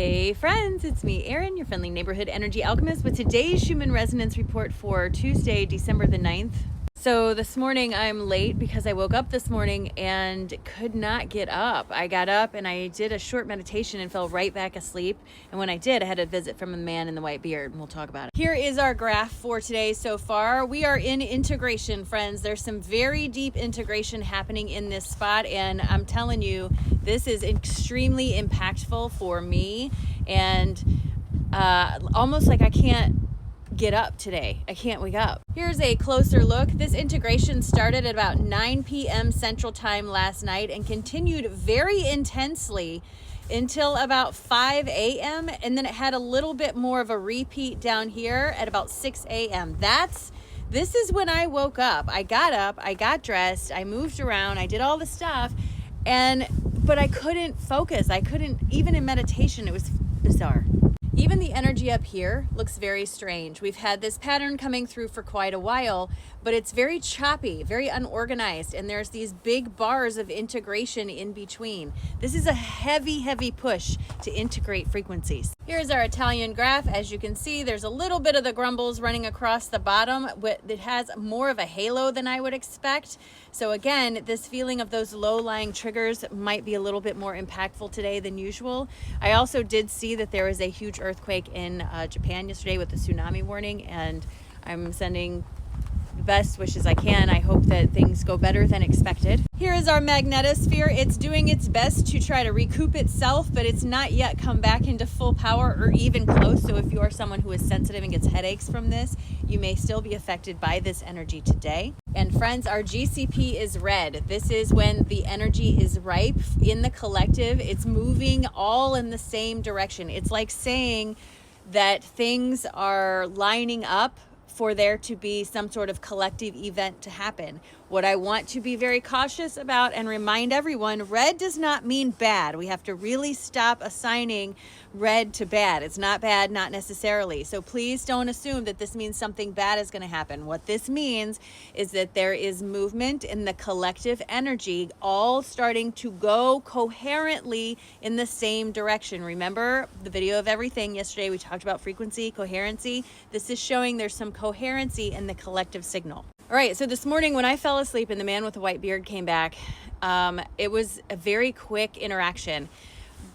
Hey friends, it's me, Erin, your friendly neighborhood energy alchemist with today's Schumann resonance report for Tuesday, December the 9th. So this morning I'm late because I woke up this morning and could not get up. I got up and I did a short meditation and fell right back asleep. And when I did, I had a visit from a man in the white beard, and we'll talk about it. Here is our graph for today so far. We are in integration, friends. There's some very deep integration happening in this spot, and I'm telling you, this is extremely impactful for me, and almost like I can't get up today. I can't wake up. Here's a closer look. This integration started at about 9 p.m. Central Time last night and continued very intensely until about 5 a.m. and then it had a little bit more of a repeat down here at about 6 a.m. This is when I woke up. I got up, I got dressed, I moved around, I did all the stuff, but I couldn't focus. I couldn't, even in meditation, it was bizarre. Even the energy up here looks very strange. We've had this pattern coming through for quite a while, but it's very choppy, very unorganized, and there's these big bars of integration in between. This is a heavy, heavy push to integrate frequencies. Here's our Italian graph. As you can see, there's a little bit of the grumbles running across the bottom, but it has more of a halo than I would expect. So again, this feeling of those low-lying triggers might be a little bit more impactful today than usual. I also did see that there was a huge earthquake in Japan yesterday with the tsunami warning, and I'm sending the best wishes I can. I hope that things go better than expected. Here is our magnetosphere. It's doing its best to try to recoup itself, but it's not yet come back into full power or even close. So if you are someone who is sensitive and gets headaches from this, you may still be affected by this energy today. And friends, our GCP is red. This is when the energy is ripe in the collective. It's moving all in the same direction. It's like saying that things are lining up for there to be some sort of collective event to happen. What I want to be very cautious about and remind everyone, red does not mean bad. We have to really stop assigning red to bad. It's not bad, not necessarily. So please don't assume that this means something bad is going to happen. What this means is that there is movement in the collective energy, all starting to go coherently in the same direction. Remember the video of everything yesterday, we talked about frequency, coherency. This is showing there's some coherency in the collective signal. All right, so this morning when I fell asleep and the man with the white beard came back, it was a very quick interaction.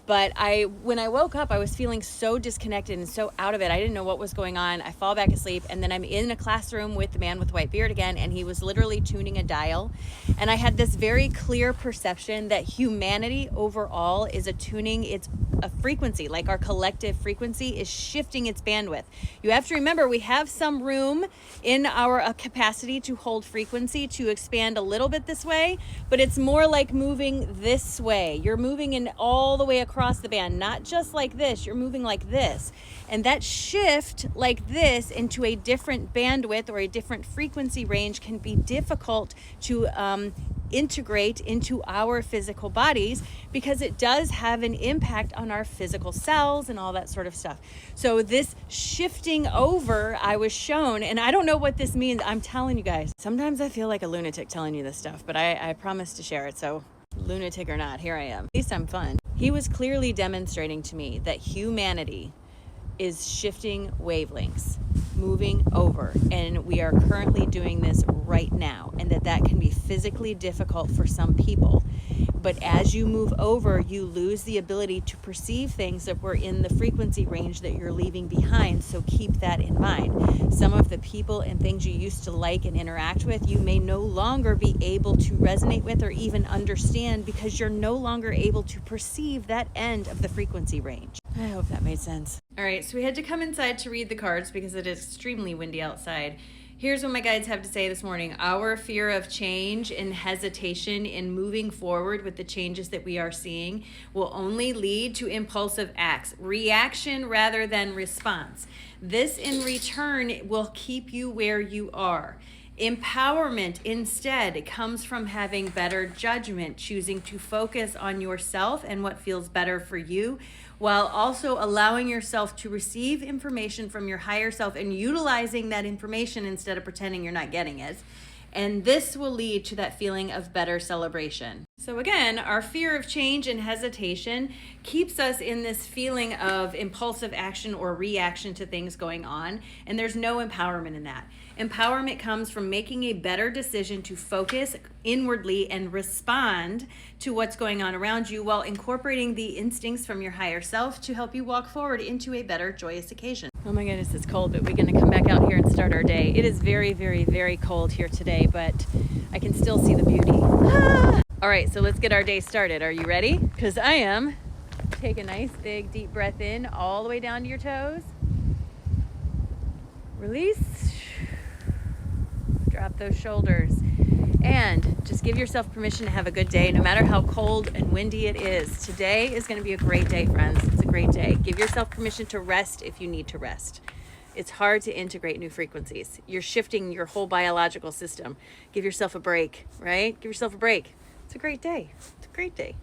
But when I woke up, I was feeling so disconnected and so out of it. I didn't know what was going on. I fall back asleep, and then I'm in a classroom with the man with the white beard again, and he was literally tuning a dial. And I had this very clear perception that humanity overall is attuning a frequency, like our collective frequency is shifting its bandwidth. You have to remember, we have some room in our capacity to hold frequency to expand a little bit this way, but it's more like moving this way. You're moving in all the way across the band, not just like this, you're moving like this. And that shift like this into a different bandwidth or a different frequency range can be difficult to integrate into our physical bodies because it does have an impact on our physical cells and all that sort of stuff. So this shifting over, I was shown, and I don't know what this means. I'm telling you guys, sometimes I feel like a lunatic telling you this stuff, but I promise to share it. So lunatic or not, here I am. At least I'm fun. He was clearly demonstrating to me that humanity is shifting wavelengths, moving over, and we are currently doing this right now, and that can be physically difficult for some people. But as you move over, you lose the ability to perceive things that were in the frequency range that you're leaving behind, so keep that in mind. Some of the people and things you used to like and interact with, you may no longer be able to resonate with or even understand because you're no longer able to perceive that end of the frequency range. I hope that made sense. All right, so we had to come inside to read the cards because it is extremely windy outside. Here's what my guides have to say this morning. Our fear of change and hesitation in moving forward with the changes that we are seeing will only lead to impulsive acts, reaction rather than response. This in return will keep you where you are. Empowerment instead comes from having better judgment, choosing to focus on yourself and what feels better for you, while also allowing yourself to receive information from your higher self and utilizing that information instead of pretending you're not getting it. And this will lead to that feeling of better celebration. So again, our fear of change and hesitation keeps us in this feeling of impulsive action or reaction to things going on, and there's no empowerment in that. Empowerment comes from making a better decision to focus inwardly and respond to what's going on around you while incorporating the instincts from your higher self to help you walk forward into a better, joyous occasion. Oh my goodness, it's cold, but we're going to come back out here and start our day. It is very, very, very cold here today, but I can still see the beauty. Ah! All right, so let's get our day started. Are you ready? Because I am. Take a nice big deep breath in all the way down to your toes. Release. Drop those shoulders. And just give yourself permission to have a good day, no matter how cold and windy it is. Today is going to be a great day, friends. It's a great day. Give yourself permission to rest if you need to rest. It's hard to integrate new frequencies. You're shifting your whole biological system. Give yourself a break, right? Give yourself a break. It's a great day. It's a great day.